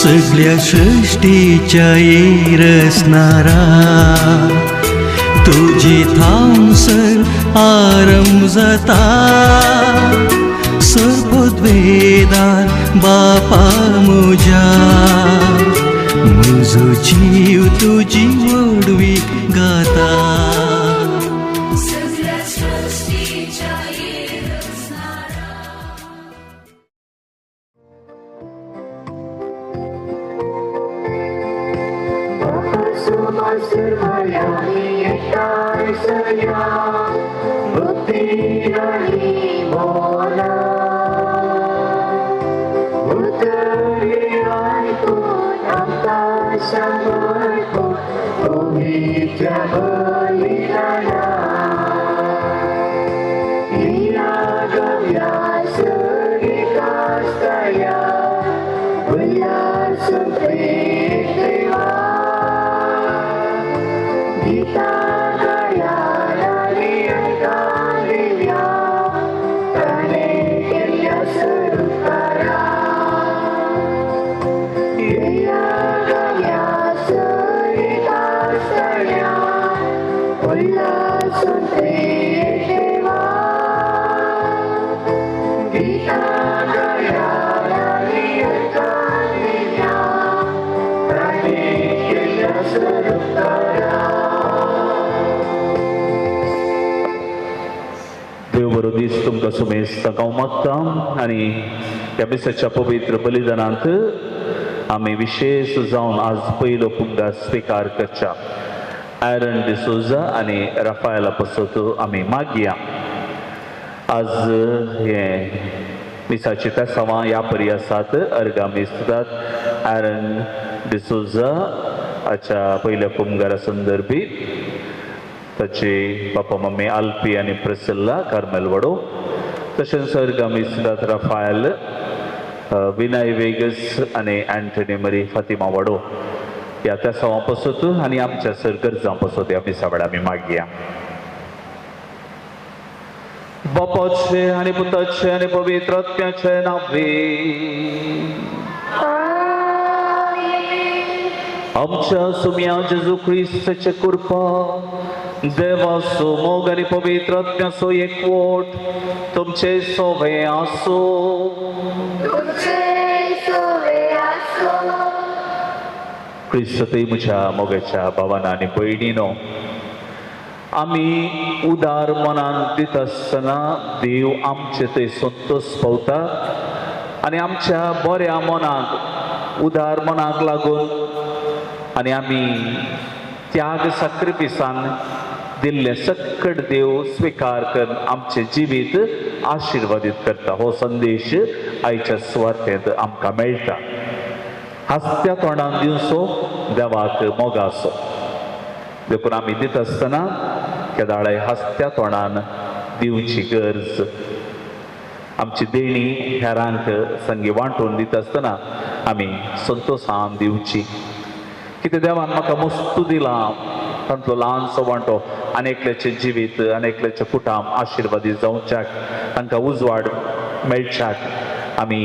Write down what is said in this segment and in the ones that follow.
सगळ्या सृष्टीच्या येरसणारा तुझी थांबसर आरंभ जाता सर्वद्वेदार बापा मुजा म्हजो जीव तुझी वडवी गाता तुमकां सुमेज सकाळ मागता आनी ह्या दिसाच्या पवित्र बलिदानांत आमी विशेष जावन आज पयलो पुंगा स्वीकार करच्या ॲरन डिसोजा आनी राफायला पसत आमी मागया आज हे मिसाची तेसावां ह्या परी आसात अर्गामी आसतात ॲरन डिसोजा हाच्या पयल्या पुंगारा संदर्भीत ताचे बापा मम्मी आल्पी आनी प्रिसिल्ला कार्मेल वडो तशेंच सर्गामी सिद्धार्थ राफायल विनय वेगस आनी एंटनी मरी फातिमा वडो ह्या त्या सवां पसत आनी आमच्या सर गरजां पसत ह्या दिसा वेळा आमी मागया बापाचे आनी पुताचे आनी पवित्र आत्म्याचे नांवे आमच्या सुम्या जेजू ख्रिस्ताचे कृपा देवाचो मोग आनी पवित्र आत्म्याचो एकवट तुमचे सोबे आसो ख्रिस्त म्हज्या मोगाच्या भावांनो आनी भयणीनो आमी उदार मनान दित आसतना देव आमचे थंय संतोष पावता आनी आमच्या बऱ्या मनाक उदार मनाक लागून आनी आमी त्याग साक्रिफिसान दिल्ले सकट देव स्वीकार करून आमचे जिवीत आशिर्वादीत करता हो संदेश आयच्या सुवातेंत आमकां मेळटा हास्त्या तोंडान दिवचो देवाक मोगासो देखून आमी दित आसतना केदाळे हास्त्या तोंडान दिवची गरज आमची देणी हेरांक संगी वांटून दित आसतना आमी संतोषान दिवची कितें देवान म्हाका मस्तू दिलां तांतलो ल्हानसो वांटो अनेकल्याचें जिवीत अनेकल्याचें कुटाम आशिर्वादीत जावच्याक तांकां उजवाड मेळच्याक आमी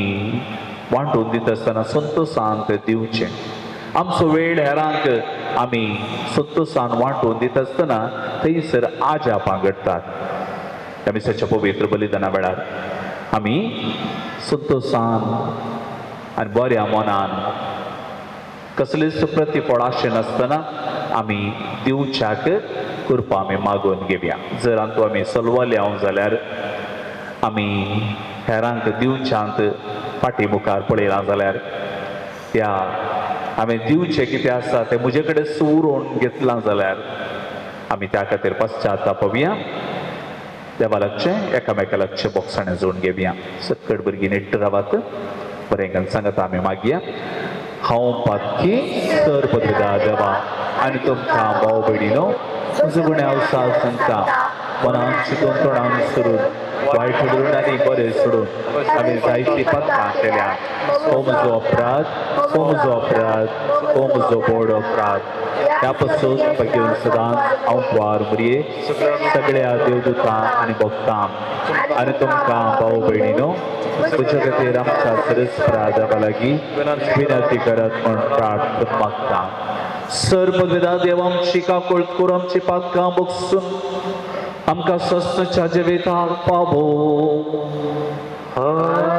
वांटून दित आसतना संतोषान तें दिवचें आमचो वेळ हेरांक आमी संतोषान वांटून दित आसतना थंयसर आजा पांगडटात ह्या दिसाच्या पवित्र बलिदाना वेळार आमी संतोषान आनी बऱ्या मनान कसलेच प्रतिफळ आशे नासतना आमी दिवच्याक कृपा आमी मागून घेवया जर आंतू आमी सलवाले हांव जाल्यार आमी हेरांक दिवच्यांत फाटी मुखार पळयलां जाल्यार त्या आमी दिवचें कितें आसा तें म्हजे कडेन सुरोवन घेतलां जाल्यार आमी त्या खातीर पश्चातापवया देवा लागचें एकामेका लागचें बोक्साणें जोडून घेवया सकट भुरगीं नीट रावात बरें सांगता आमी मागया हांव पातकी तर पददा देवा आनी तुमकां भाव भयणीनो म्हजो गुणे अवसाल सांगता मनान चिंतून तोंडान करून वायट सोडून आनी बरें सोडून आमी जायतीं पथकां केल्यात हो म्हजो अपराध हो म्हजो अपराध हो म्हजो व्हड अपराध ह्या पासून घेवन सदांच हांव वार मरये सगळ्या देवदूतां आनी भक्तां आनी तुमकां भाव भयणीनो तुज्या खातीर आमच्या सरस्प्रादावा लागीं विनंती करात म्हण प्रार्थना मागता सर्वविदा देव आमची काकूळ करून आमची पातकां बगसून आमकां सस्ताच्या जिविताक पावो आमेन.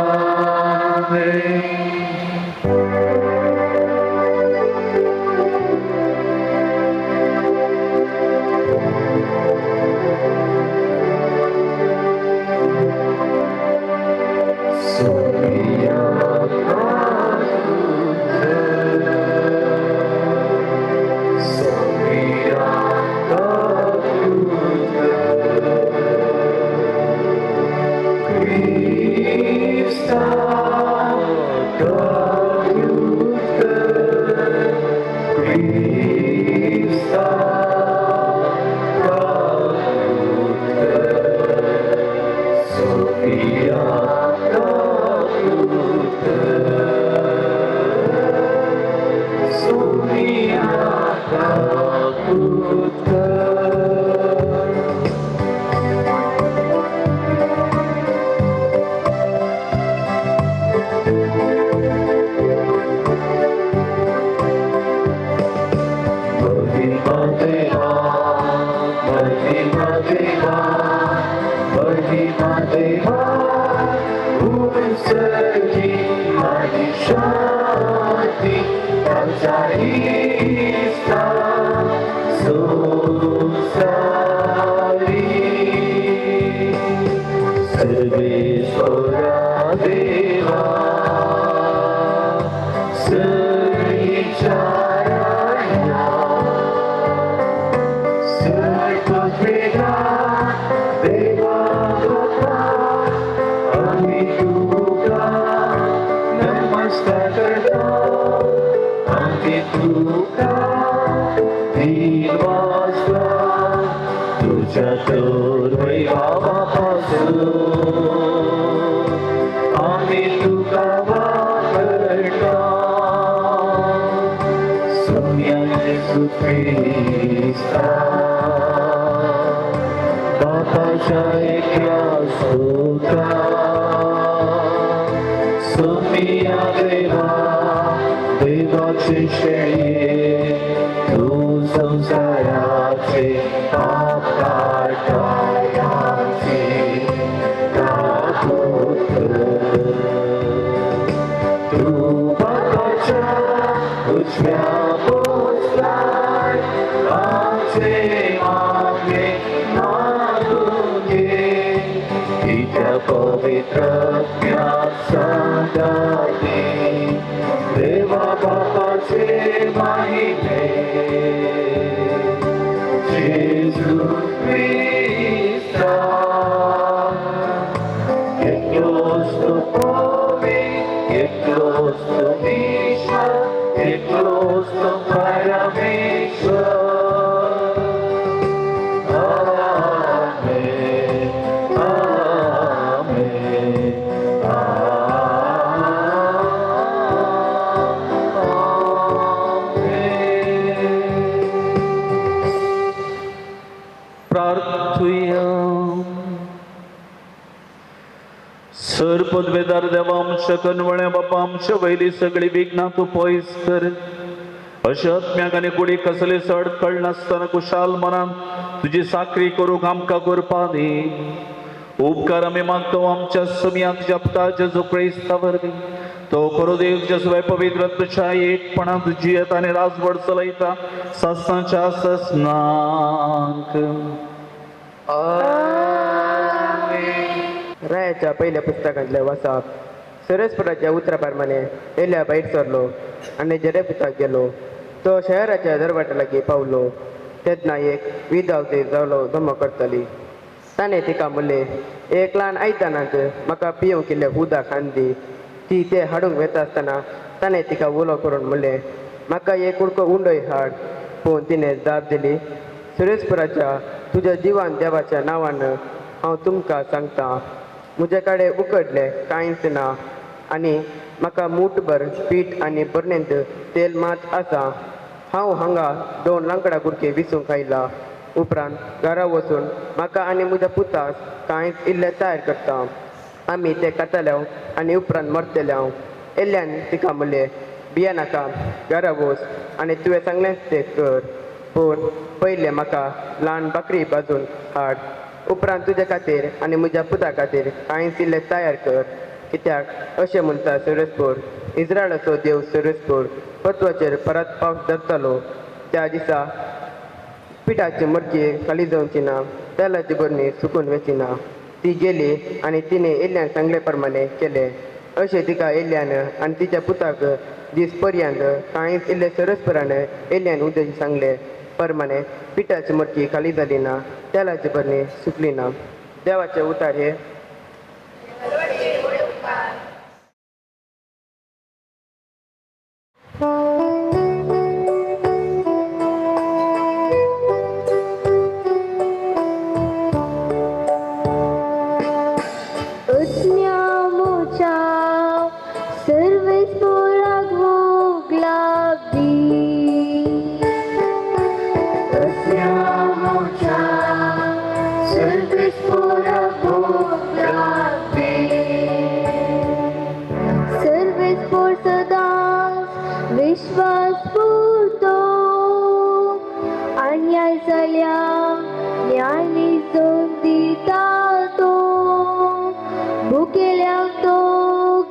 पदवेदार देवा आमच्या कनवळ्या बापा आमच्या वयली सगळी विघ्नां तूं पयस कर अशें आत्म्याक आनी कुडीक कसले चड कळ नासतना कुशाल मनान तुजी साखरी करूंक आमकां करपा दी उपकार आमी मागतो आमच्या समियाक जपता जेजू क्रिस्ता वरवीं तो करो देव जेजुय पवित्र तुझ्या एकपणांत जियेता आनी राजवड चलयता सस्तांच्या सस्नांक. रायाच्या पहिल्या पुस्तकांतले वाचप सरस्वराच्या उतराप्रमाणे एल्या भायर सरलो आनी जरेपुताक गेलो. तो शहराच्या दरवाजा लागीं पावलो तेन्ना एक विधवा जावलो जमा करतली. ताणें तिका म्हणलें, एक ल्हान आयतानाच म्हाका पिवूंक इल्लें उदक हाडून दी. ती तें हाडूंक वेता आसतना ताणें तिका उलो करून म्हणलें, म्हाका एक कुडको उंडय हाड. पूण तिणें जाप दिली, सुरेस्पराच्या तुज्या जिवान देवाच्या नांवान हांव तुमकां सांगता, म्हजे कडेन उकडले कांयच ना आनी म्हाका मूठभर पीठ आनी बरनेंत तेल मात आसा. हांव हांगा 2 लांकडां कुडके विसूंक आयला. उपरांत घरा वचून म्हाका आनी म्हज्या पुताक कांयच इल्लें तयार करता. आमी ते खातले आनी उपरांत मरतले. एल्ल्यान तिका म्हणलें, भिये नाका, घरा वच आनी तुवें सांगलें तें कर. पूण पयलें म्हाका ल्हान बकरी भाजून हाड. उपरांत तुजे खातीर आनी म्हज्या पुता खातीर कांयच इल्लें तयार कर. कित्याक अशें म्हणटा सरस्पूर, इस्रायलाचो देव सरस्पूर, पत्वाचेर परत पावस धरतलो. त्या दिसा पिठाची मडकी खाली जावची ना, तेलाची बरणी सुकून वची ना. ती गेली आनी तिणें एल्ल्यान सांगले प्रमाणे केलें. अशें तिका एल्ल्यान आनी तिच्या पुताक दीस पर्यंत कांयच इल्लें सरस्पुरान एल्ल्यान उद्देश सांगले प्रमाणे पिठाची मडकी खाली जाली ना, तेलाची बरणी सुकली ना. देवाचे उतार हे. विश्वास पुरतो अन्याय जाल्या न्याय निजून दिता तो, भुकेल्यांक तो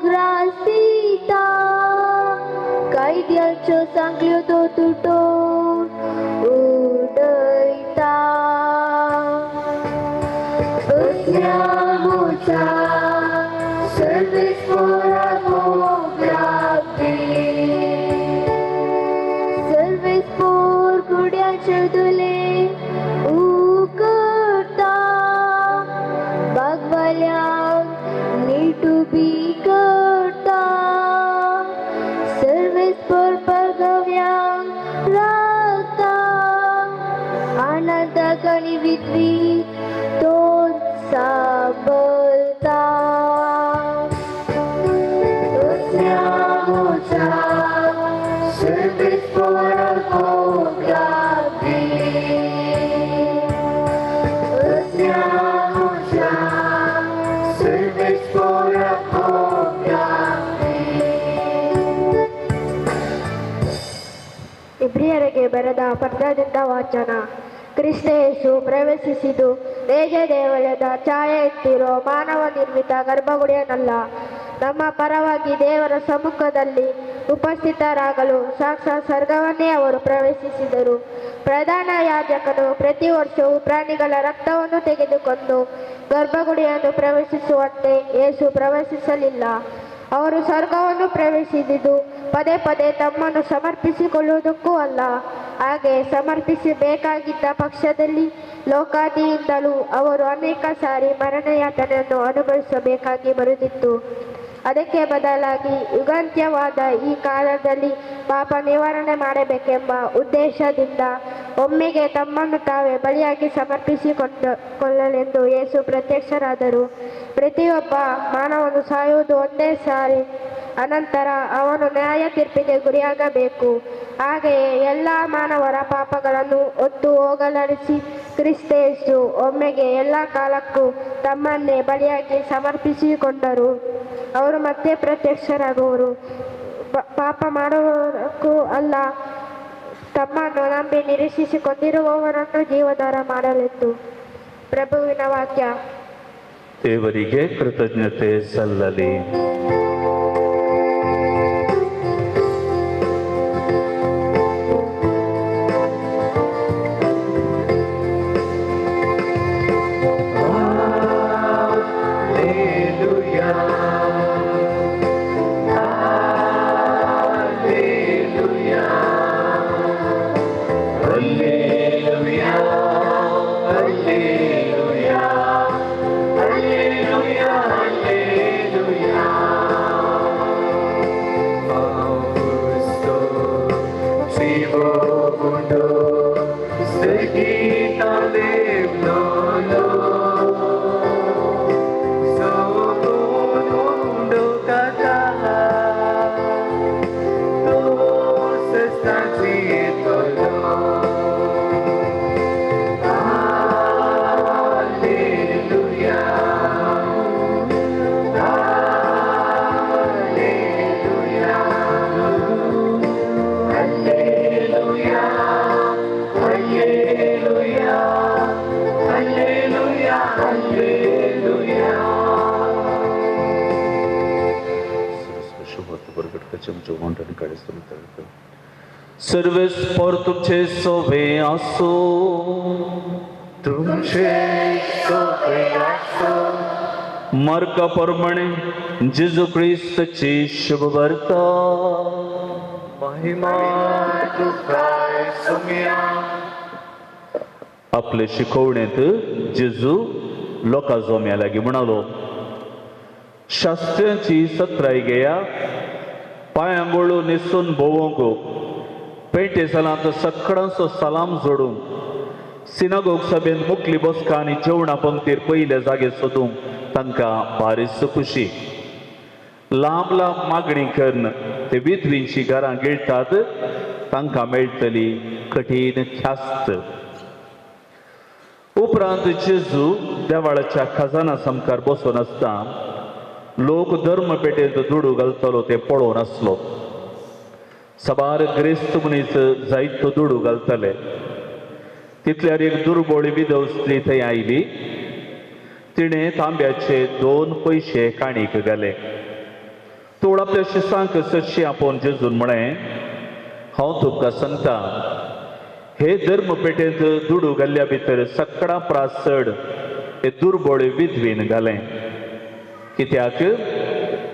ग्रास दिता, कायद्याच्यो सांगल्यो तो तुटोवन उडयता. दुले उकडता, बागवाल्यांक नीट उबी करता, सर्वेस पर परगव्यांक राखता, आनंदाक आनी विधवी तोंड सांबळता. ಇಬ್ರಿಯರಿಗೆ ಬರೆದ ಪತ್ರದಿಂದ ವಾಚನ. ಕ್ರಿಸ್ತ ಯೇಸು ಪ್ರವೇಶಿಸಿದು ತೇಜ ದೇವಳದ ಛಾಯೆ ಎತ್ತಿರೋ ಮಾನವ ನಿರ್ಮಿತ ಗರ್ಭಗುಡಿಯನ್ನಲ್ಲ, ನಮ್ಮ ಪರವಾಗಿ ದೇವರ ಸಮ್ಮುಖದಲ್ಲಿ ಉಪಸ್ಥಿತರಾಗಲು ಸಾಕ್ಷಾತ್ ಸ್ವರ್ಗವನ್ನೇ ಅವರು ಪ್ರವೇಶಿಸಿದರು. ಪ್ರಧಾನ ಯಾಜಕನು ಪ್ರತಿ ವರ್ಷವೂ ಪ್ರಾಣಿಗಳ ರಕ್ತವನ್ನು ತೆಗೆದುಕೊಂಡು ಗರ್ಭಗುಡಿಯನ್ನು ಪ್ರವೇಶಿಸುವಂತೆ ಯೇಸು ಪ್ರವೇಶಿಸಲಿಲ್ಲ. ಅವರು ಸ್ವರ್ಗವನ್ನು ಪ್ರವೇಶಿಸಿದ್ದು ಪದೇ ಪದೇ ತಮ್ಮನ್ನು ಸಮರ್ಪಿಸಿಕೊಳ್ಳುವುದಕ್ಕೂ ಅಲ್ಲ. ಹಾಗೆ ಸಮರ್ಪಿಸಬೇಕಾಗಿದ್ದ ಪಕ್ಷದಲ್ಲಿ ಲೋಕಾದಿಯಿಂದಲೂ ಅವರು ಅನೇಕ ಸಾರಿ ಮರಣಯಾತನೆಯನ್ನು ಅನುಭವಿಸಬೇಕಾಗಿ ಬರುತ್ತಿತ್ತು. ಅದಕ್ಕೆ ಬದಲಾಗಿ ಯುಗಾಂತ್ಯವಾದ ಈ ಕಾಲದಲ್ಲಿ ಪಾಪ ನಿವಾರಣೆ ಮಾಡಬೇಕೆಂಬ ಉದ್ದೇಶದಿಂದ ಒಮ್ಮೆಗೆ ತಮ್ಮನ್ನು ತಾವೇ ಬಲಿಯಾಗಿ ಸಮರ್ಪಿಸಿಕೊಳ್ಳಲೆಂದು ಯೇಸು ಪ್ರತ್ಯಕ್ಷರಾದರು. ಪ್ರತಿಯೊಬ್ಬ ಮಾನವನು ಸಾಯುವುದು ಒಂದೇ ಸಾರಿ, ಅನಂತರ ಅವನು ನ್ಯಾಯ ತೀರ್ಪಿಗೆ ಗುರಿಯಾಗಬೇಕು. ಹಾಗೆಯೇ ಎಲ್ಲ ಮಾನವರ ಪಾಪಗಳನ್ನು ಹೊತ್ತು ಹೋಗಲಾಡಿಸಿ ಕ್ರಿಸ್ತ ಯೇಸು ಒಮ್ಮೆಗೆ ಎಲ್ಲ ಕಾಲಕ್ಕೂ ತಮ್ಮನ್ನೇ ಬಲಿಯಾಗಿ ಸಮರ್ಪಿಸಿಕೊಂಡರು. ಅವರು ಮತ್ತೆ ಪ್ರತ್ಯಕ್ಷರಾಗುವರು, ಪಾಪ ಮಾಡುವವರಕ್ಕೂ ಅಲ್ಲ, ತಮ್ಮನ್ನು ನಂಬಿ ನಿರೀಕ್ಷಿಸಿಕೊಂಡಿರುವವರನ್ನು ಜೀವಧಾರ ಮಾಡಲೆಂದು. ಪ್ರಭುವಿನ ವಾಕ್ಯ. ದೇವರಿಗೆ ಕೃತಜ್ಞತೆ ಸಲ್ಲಲಿ. So चमचो म्हणून काढतो सर्वेस पर तुमचे सोवे असो तुमचे सोवे असो मार्का प्रमाणे जेजू ख्रिस्ताची शुभ वार्ता महिमा तुकाय सुमिया आपले शिकवणेत जेजू लोकां जोम्या लागी म्हणालो शास्त्रांची सत्राय घेया पांयांगोळू न्हेसून भोवोंक पेटे सालांत सकाळचो सलाम जोडूंक सिनागोग सभेन मुखली बसका आनी जेवणा पंक्तीर पयले जागे सोदूंक तांकां बारीस खुशी लांब लांब मागणी करून ते विधवींची घरां गिळटात तांकां मेळटली कठीण ख्यास्त उपरांत जेजू देवाळाच्या खजाना समकार बसून आसता लोक धर्म पेटेंत दुडू घालतलो ते पळोवन आसलो सबार ग्रेस्त मनीस जायतो दुडू घालतले तितल्यार एक दुर्बळ विधव स्त्री थंय आयली तिणे तांब्याचे 2 पयशे काणीक घाले तोड आपल्या शिसांक सशी आपोवन जेजून म्हळें हांव तुमकां सांगता हे धर्म पेटेंत दुडू घाल्ल्या भितर सकडा प्रास चड हे दुर्बळ विधवीन घालें कित्याक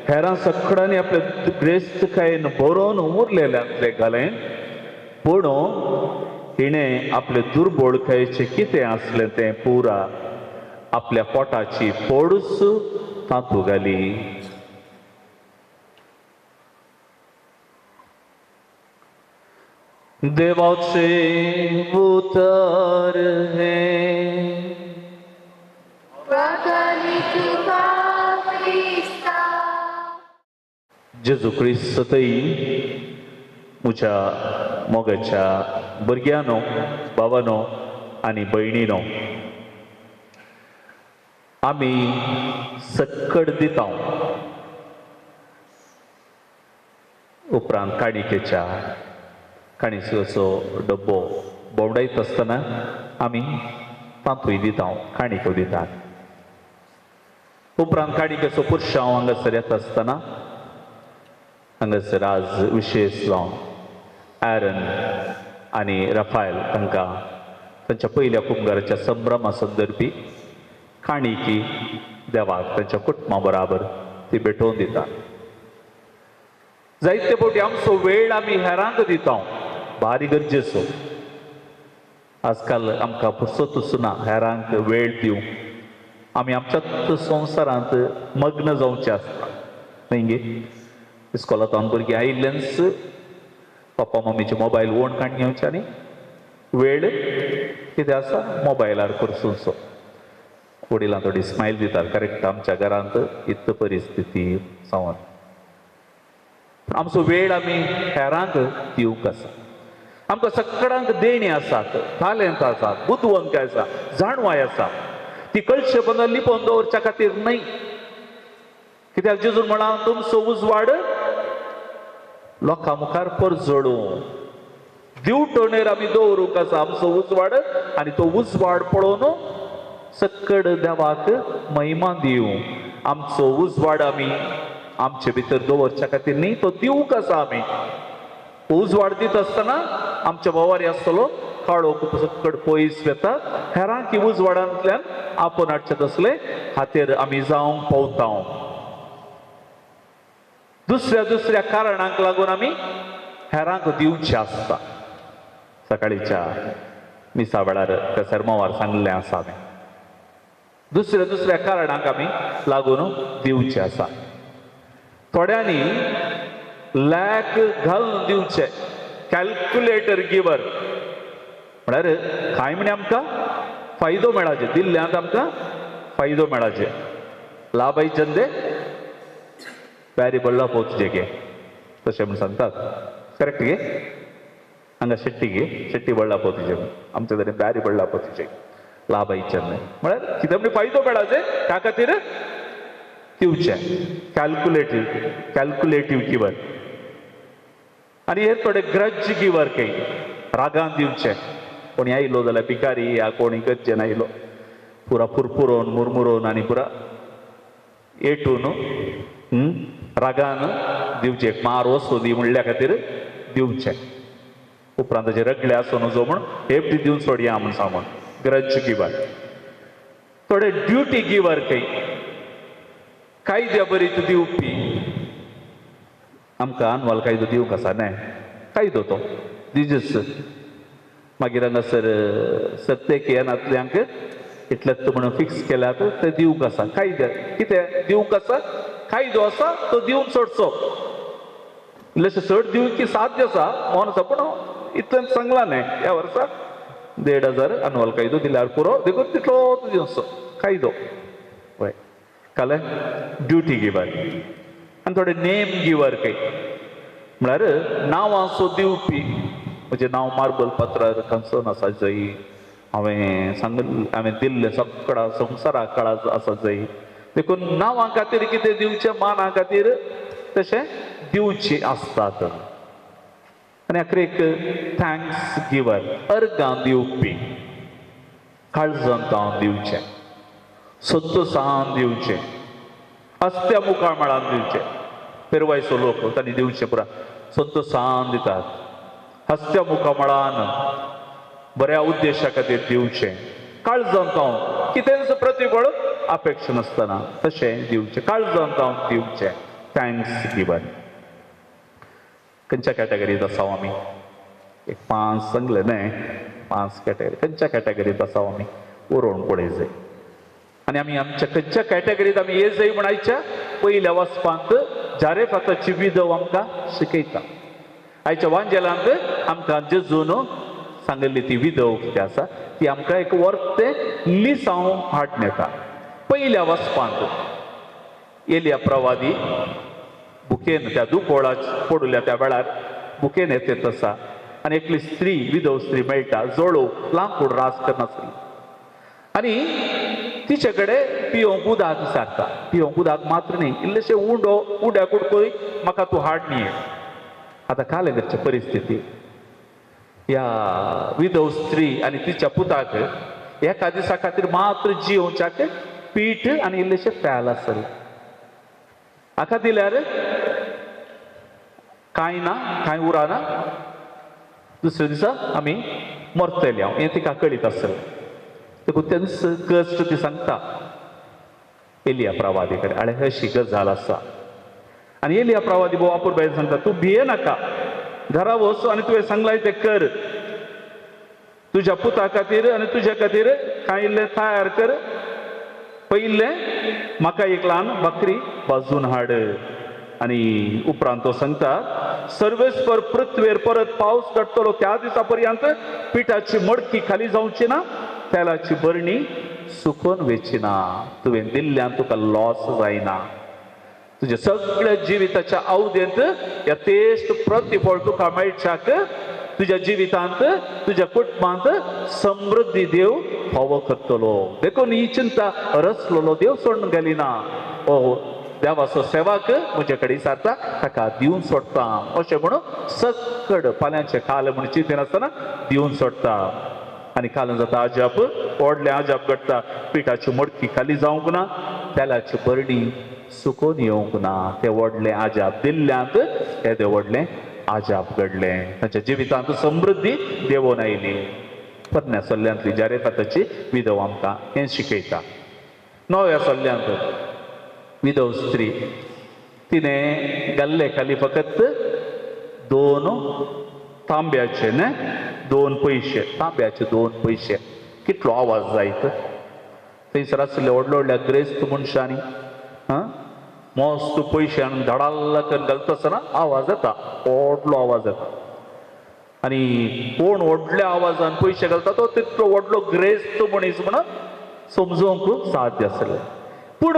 हेरां सकडा आपल्या ग्रेस्तकायेन बरोवन उरलेल्यांतले घालें पूण हिणें आपले दुर्बळकायेचें कितें आसलें तें पुरा आपल्या पोटाची पोडूच तातूंत घाली देवाचे उतर हे जेजू ख्रिस्त थंय म्हज्या मोगाच्या भुरग्यांनो बाबांनो आनी भयणीनो आमी सक्कड दिता उपरांत काणिकेच्या काणिचो डब्बो भोंवडायत आसतना आमी तांतूय दिता काणिको दितात उपरांत काणिकेचो पुरशांव हांगासर येता आसतना हांगासर आज विशेश जावन ॲरन आनी राफायल तांकां तांच्या पयल्या कुंभाराच्या संभ्रमा संदर्भी काणिकी देवाक तांच्या कुटुंबा बराबर ती भेटोवन दितात जायते फावटी आमचो वेळ आमी हेरांक दिता भारी गरजेचो आजकाल आमकां फुरसतूच ना हेरांक वेळ दिवंक आमी आमच्याच संवसारांत मग्न जावचे आसता न्हय गे इस्कॉलांतल्यान भुरगीं आयिल्ल्यानच पप्पा मम्मीचे मोबायल ओन काडून घेवचे आनी वेळ कितें आसा मोबायलार करसूचो वडिलां थोडी स्मायल दितात करेक्ट आमच्या घरांत इत्त परिस्थिती जावन आमचो वेळ आमी हेरांक दिवंक आसा आमकां सगळ्यांक देणी आसात टॅलंट आसात बुद्वंक आसा जाणवाय आसा ती कळशेपणां लिपोवन दवरच्या खातीर न्हय कित्याक जेजून म्हणा तुमचो उजवाड लोकां मुखार परजोडूं दिवटोणेर आमी दवरूंक आसा आमचो उजवाड आनी तो उजवाड पळोवन सक्कड देवाक महिमा दिवं आमचो उजवाड आमी आमचे भितर दवरच्या खातीर न्ही तो दिवंक आसा आमी उजवाड दित आसतना आमच्या बोवारी आसतलो काळो सक्कड पयस वेता हेरांक ही उजवाडांतल्यान आपोवन हाडचें तसले हातेर आमी जावंक पावता दुसऱ्या दुसऱ्या कारणांक लागून आमी हेरांक दिवचें आसता सकाळीच्या मिसा वेळार सर्मोवार सांगलें आसा हांवें दुसऱ्या दुसऱ्या कारणांक आमी लागून दिवचें आसा थोड्यांनी लॅक घालून दिवचे कॅल्क्युलेटर गिवर म्हळ्यार कांय म्हणे आमकां फायदो मेळाचे दिल्ल्यांत आमकां फायदो मेळाचे लाभय चंदे प्यारी बळ्ळा पोचजे गे तशें म्हण सांगतात करेक्ट गे हांगा शेट्टी गे शेट्टी बळ्ळा पोचजे आमचे तरेन प्यारी बळ्ळा पोचजे लाभय चंदे म्हळ्यार कितें म्हणजे फायदो मेळाचे त्या खातीर दिवचें कॅल्क्युलेटीव गिवर आनी हे थोडे ग्रज गिवर काही रागान दिवचे कोणी आयलो जाल्यार भिकारी या कोणी गज्जेन आयलो पुरा फुरफुरोवन मुरमुरोवन आनी पुरा एटून रागान दिवचे एक मार वस्तू दी म्हणल्या खातीर दिवचे उपरांत ताचे रगले आसूं नजो म्हण हेपटी दिवन सोडया म्हण सांगून ग्रज गिवर थोडे ड्युटी गिवर कायद्या बरीत दिवपी आमकां आनवाल कायदो दिवंक आसा न्हय कायदो तो दिजस मागीर हांगासर प्रत्येक येनांतल्यांक इतलेच म्हणून फिक्स केल्यात ते दिवंक आसा कायदे कितें दिवंक आसा कायदो आसा तो दिवन सोडचो इल्लेशें चड दिवंक की साध्य आसा मोन आसा पूण इतलें सांगला न्हय ह्या वर्सा 1,500 आनवल कायदो दिल्यार पुरो देखून तितलो दिवचो कायदो पळय कळ्ळें ड्युटी गिवर आनी थोडे नेम गिवर म्हळ्यार नांवांचो दिवपी म्हणजे नांव मार्बल पत्रार कंसन आसा जंय हांवें दिल्ले सगळा संवसारा काळात आसा जंय देखून नांवां खातीर कितें दिवचें माना खातीर तशें दिवचें आसतात आनी आखरेक थँक्स गिवर अर्गां दिवपी काळजांतां दिवचें संतोशान दिवचें हस्त्या मुखार मळान दिवचें पेरवायचो लोक तांणी दिवचें पुरा संतोशान दितात हस्त्या मुखामळान बऱ्या उद्देशा खातीर दिवचें काळजांतां कितेंच प्रतिफळ अपेक्षा नासतना तशें दिवचें काळजांतां दिवचें थँक्स गिवर खंयच्या कॅटेगरींत आसाव आमी एक 5 सांगले न्हय 5 कॅटेगरी खंयच्या कॅटेगरींत आसाव आमी उरोवन पळय जाय आनी आमी आमच्या खंयच्या कॅटेगरींत आमी ये जाय म्हण आयच्या पयल्या वचपांत जारेफाताची विधव आमकां शिकयता आयच्या वांजेलांत आमकां जेजून सांगल्ली ती विधव कितें आसा ती आमकां एक वर्ते लिसांव हाडून येता पयल्या वचपांत एलिया प्रवादी बुकेन त्या दुकोळा पडुल्या त्या वेळार बुकेन येत आसा आनी एकली स्त्री विधव स्त्री मेळटा जोळो लांकूड रास करनासली आनी तिचे कडेन पिवंक उदक विचारता पिवंक उदक मात्र न्ही इल्लेशें उड्या कुडकोय म्हाका तूं हाड न्ही आतां कालेगरची परिस्थिती ह्या विधव स्त्री आनी तिच्या पुताक एका दिसा खातीर मात्र जेवच्याक पीठ आनी इल्लेशें प्याल आसलें हाका दिल्यार कांय ना कांय उरना दुसऱ्या दिसा आमी मरतली हांव हें तिका कळीत आसलें देखून तेंच कश्ट ती सांगता एलिया प्रवादी कडेन आनी अशी गजाल आसा आनी एलिया प्रवादी बोव आपुरबायेन सांगता तूं भिये नाका घरा वच आनी तुवें सांगलाय तें कर तुज्या पुता खातीर आनी तुज्या खातीर कांय इल्लें तयार कर पयलें म्हाका एक ल्हान बकरी भाजून हाड आनी उपरांत तो सांगता सर्वेस्पर पृथ्वीर परत पावस पडटलो त्या दिसा पर्यंत पिठाची मडकी खाली जावची ना तेलाची बरणी सुकून वेची ना तुवें दिल्ल्यान तुका लॉस जायना तुज्या सगळ्या जिविताच्या अवधेंत यथेश्ट प्रतिफळ तुका मेळच्याक तुज्या जिवितांत तुज्या कुटुंबांत समृद्धी देव फावो करतलो देखून ही चिंता रचलेलो देव सोडून गेली ना ओ देवाचो सेवाक म्हजे कडेन सारता ताका दिवन सोडटा अशें म्हणून सकड फाल्यांचे काल म्हण चिंतेन आसतना दिवन सोडता आनी काल जाता आजाप व्हडलें आजाप घडटा पिठाची मडकी खाली जावंक ना तेलाची बरणी सुकून येवंक ना तें व्हडलें आजाप दिल्ल्यांत तें व्हडलें आजाप घडलें तांच्या जिवितांत समृद्धी देवून आयली परन्या सल्ल्यांतली जारेफाताची विधव आमकां हें शिकयता नव्या सल्ल्यांत विधव स्त्री तिणें गल्ले खाली फकत 2 तांब्याचे न्हय 2 पयशे तांब्याचे 2 पयशे कितलो आवाज जायत थंयसर आसले व्हडल्या व्हडल्या ग्रेस्त मनशांनी मस्त पयशे हाडून धडाल्ल करून घालता आसतना आवाज येता व्हडलो आवाज येता आनी कोण व्हडल्या आवाजान पयशे घालता तो तितलो व्हडलो ग्रेस्त मनीस म्हणून समजूंक साध्य आसलें पूण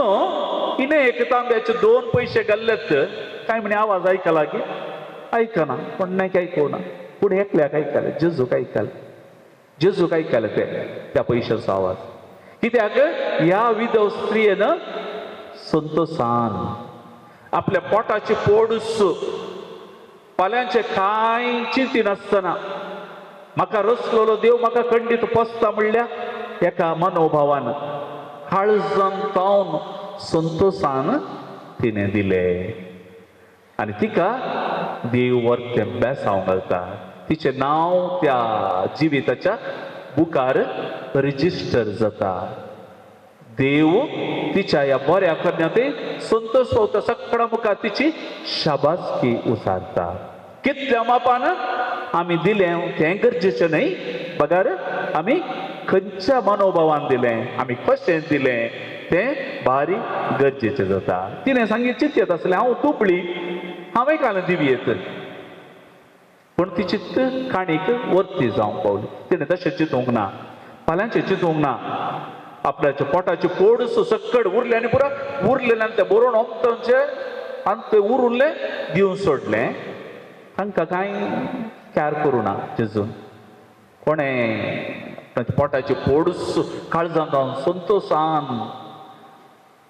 हिणें एक तांब्याचे 2 पयशे घाल्लेत काय म्हणे आवाज आयका लागीं आयकना पण नाही आयकूना पूण एकल्याक आयकले जेजूक आयकले त्या पयशांचो आवाज कित्याक ह्या विधव स्त्रियेन संतोशान आपल्या पोटाची पोडूस फाल्यांचे कांय चिंतिनासतना म्हाका रचलेलो देव म्हाका खंडीत पोसता म्हणल्यार एका मनोभावान काळजान तावन संतोशान तिणें दिलें आनी तिका देव वर्तें बेसांव घालता. तिचें नांव त्या जिविताच्या बुकार रजिस्टर जाता. देव तिच्या ह्या बऱ्या करण्यातय संतोष पावता. सगळ्या मुखार तिची शाबासकी उसारता. कितल्या मापान आमी दिलें तें गरजेचें न्हय, बगार आमी खंयच्या मनोभावान दिलें, आमी कशें दिलें तें बारीक गरजेचें जाता. तिणें सांगी चिंतयत आसलें हांव तुपली, हांवें घालें दिवयेत, पूण ती चित्त काणीक वर्ती जावंक पावली. तिणें तशें चिंतूंक ना, फाल्यांचें चिंतूंक ना. आपल्याच्या पोटाचे पोडस सकड उरले आनी पुरो उरलेल्यान तें बरोवन ओमतांचे आनी तें उरलें दिवन सोडलें. तांकां कांय कॅर करूं ना जेजून. कोणें पोटाचे पोडस काळजांत घालून संतोशान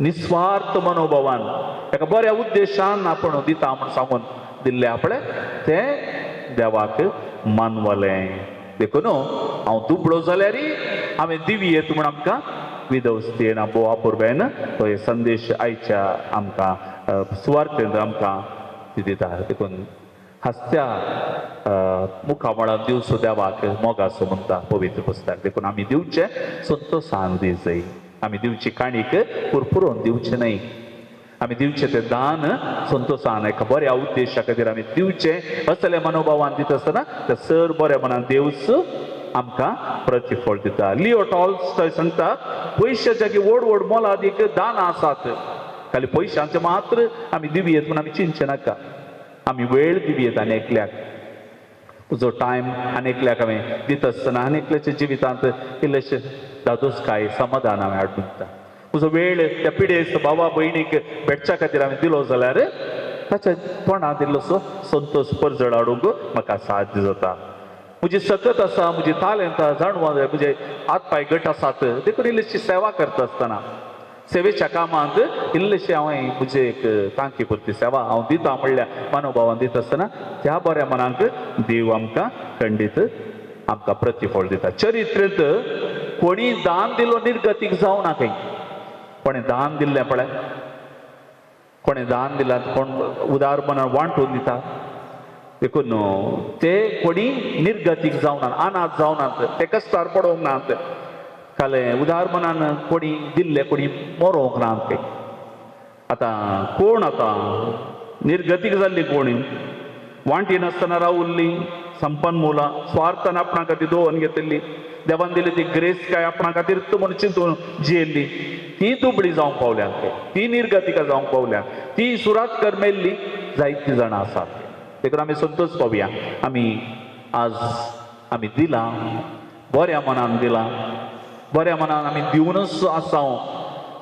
निस्वार्थ मनोभावान एका बऱ्या उद्देशान आपण दिता म्हण सांगून दिल्लें आपणें तें देवाक मानवलें. देखून हांव दुबळो जाल्यारय हांवें दिवयेत म्हण आमकां विदवस्तेन बोवा पुरबेन तो हे संदेश आयच्या आमकां सुवार्थेन आमकां दिता. देखून हस्त्या मुखामळान दिवचो देवाक मोगाचो म्हणटा पवित्र पुस्तक. देखून आमी दिवचे संतोशान दी जाय. आमी दिवची काणीक पुरपुरोवन दिवचें न्हय. आमी दिवचें तें दान संतोशान एका बऱ्या उद्देशा खातीर आमी दिवचें असले मनोभावान दिता आसतना तें सर बऱ्या मनान देवच आमकां प्रतिफळ दिता. लिओ टॉल्स्टॉय सांगता पयशे जागी व्हड व्हड मोलादीक दान आसात, खाली पयशांचे मात्र आमी दिवयेत म्हूण आमी चिंतचे नाका. आमी वेळ दिवयेत आनी एकल्याक, तुजो टायम आनी एकल्याक हांवें दिता आसतना आनी एकल्याच्या जिवितांत इल्लेशें दादोसकाय समाधान हांवें हाडून दिता. तुजो वेळ त्या पिडेस्त भावा भयणीक भेटच्या खातीर हांवें दिलो जाल्यार ताच्या तोंडां दिल्लोसो संतोष परजड हाडूंक म्हाका साध्य जाता. म्हजी सकत आसा, म्हजी तालंतां जाणवां म्हजे हात पांय घट आसात, देखून इल्लीशी सेवा करता आसतना सेवेच्या कामांत इल्लेशें हांवें म्हजे एक तांकी पुरती सेवा हांव दिता म्हणल्या मनोभावान दिता आसतना त्या बऱ्या मनाक देव आमकां खंडीत आमकां प्रतिफळ दिता. चरित्रेंत कोणी दान दिलो निर्गतीक जावं ना खंय. कोणें दान दिल्लें पळय, कोणें दान दिलां कोण उदार मनान वांटून दिता, देखून ते कोणी निर्गतीक जावं ना, अनाथ जावं नात, ते कश्टार पडोवंक नात. कालें उदार मनान कोणी दिल्लें कोणी मरोवंक नात खंय. आतां कोण आतां निर्गतीक जाल्ली कोणी वांटी नासतना रावुल्ली संपन्मुलां स्वार्थान आपणा खातीर दोवन घेतिल्ली, देवान दिली ती ग्रेस काय आपणा खातीर म्हूण चिंतून जियेल्ली, ती दुबळी जावंक पावल्यात खंय, ती निर्गतिका जावंक पावल्यात, ती सुरात मेल्ली जायतीं जाणां आसात. देखून आमी संतोष पावया. आमी आज आमी दिलां, बऱ्या मनान दिलां, बऱ्या मनान आमी दिवनच आसां.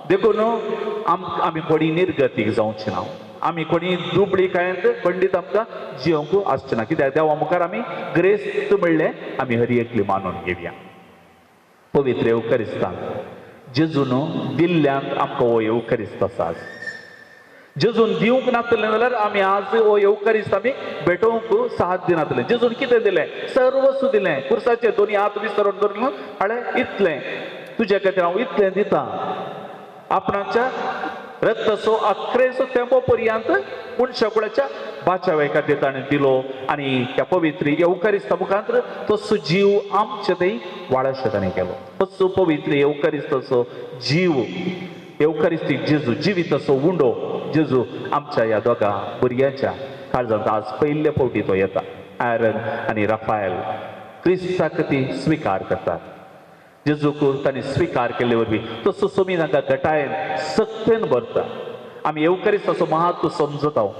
देखून आमी कोणी निर्गतीक जावचें ना, आमी कोणी दुबळी कांयत खंडीत आमकां जियोंक आसचें ना. कित्याक देवा मुखार आमी ग्रेस्त म्हणलें आमी हरी एकली मानून घेवया. पवित्र येवकारिस्तान जेजून दिल्ल्यांत आमकां हो येवकारिस्त आसा. जेजून दिवंक नासलें जाल्यार आमी आज हो येवकारिस्त आमी भेटोवंक साथ दिनातले. जेजून कितें दिलें? सर्वस्व दिलें. कुर्साचे दोनी हात विसरून धरलो, हाळे इतलें तुजे खातीर हांव इतलें दितां. आपणाच्या रक्ताचो अख्रेचो तेंपो पर्यंत मनशाकुळाच्या बाचावे खातीर ताणें दिलो आनी त्या पवित्र येवकारिस्ता मुखांतर तसो जीव आमचे थंय वाळाशे ताणें केलो. तसो पवित्र येवकारिस्ताचो जीव, येवकारिस्तीक जेजू जिविताचो उंडो जेजू आमच्या ह्या दोगा भुरग्यांच्या काळजांत आज पयले फावटी तो येता. ॲरन आनी राफायल क्रिस्ताक ती स्विकार करतात. जेजूक तांणी स्विकार केल्ले वरवीं तसो सोमी तांकां घटायेन सक्तेन भरता. आमी येवकारिस्ताचो महत्व समजत आहोत.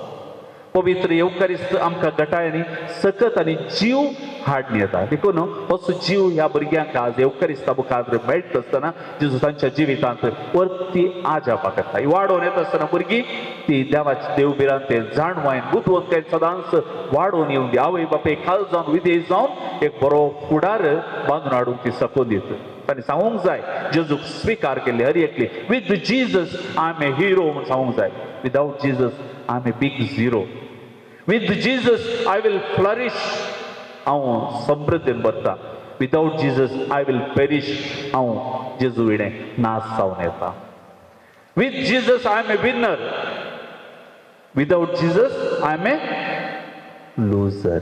पवित्र येवकारिस्त आमकां घटायांनी सकत आनी जीव हाडून येता. देखून असो जीव ह्या भुरग्यांक आज येवकारिस्ता मुखार मेळटा आसतना जेजू तांच्या जिवितांत परती आजापा करता. वाडोवन येता आसतना भुरगीं ती देवाच्या देवबिरान ते जाणवायन गुंतवून ते सदांच वाडोवन येवन दी आवय बापेक खाल जावन विधेय जावन एक बरो फुडार बांदून हाडून ती सकून दिता. तांणी सांगूंक जाय जेजूक स्विकार केल्ले हरी एकली. With Jesus I am a hero म्हूण सांगूंक जाय. Without Jesus I am a big zero. With Jesus I will flourish, हांव समृद्धीन भरता. Without Jesus I will perish, हांव जेजू विणें नाश जावन येता. With Jesus I am a winner. Without Jesus I am a loser.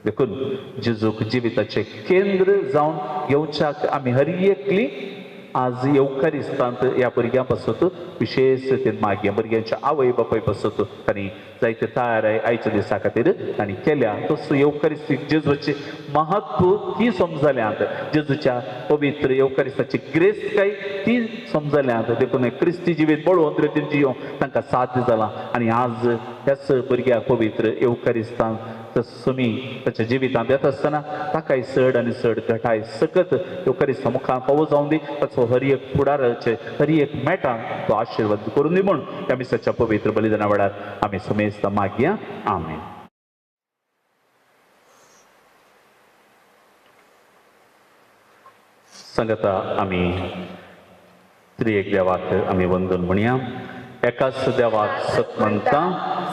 देखून जेजूक जिविताचे केंद्र जावन घेवच्याक आमी हर एकली आज येवकारिस्तांत ह्या भुरग्यां पासत विशेष रितीन मागया भुरग्यांच्या आवय बापाय पासत तांणी जायते तयाराय आयच्या दिसा खातीर तांणी केल्या. तसो येवकारिस्तीक जेजूचे महत्व ती समजल्यांत, जेजूच्या पवित्र येवकारिस्ताची ग्रेस काय ती समजल्यांत. देखून क्रिस्ती जिवीत बळोवन रितीन जियो तांकां साध्य जालां. आनी आज ह्याच भुरग्याक पवित्र येवकारिस्तांत तुमी ताच्या जिवितांत येता आसतना ताकाय चड आनी चड घटाय सकत येवकारिस्तां मुखार फावो जावन दी. ताचो हर एक फुडाराचे हर एक मेटां तो आशिर्वाद करून दी म्हूण त्या मिसाच्या पवित्र बलिदाना वेळार आमी समेस्त मागया. आमेन. संगता आमी त्रिएक देवाक आमी वंदन म्हणया. एकाच देवाक सत म्हणटा,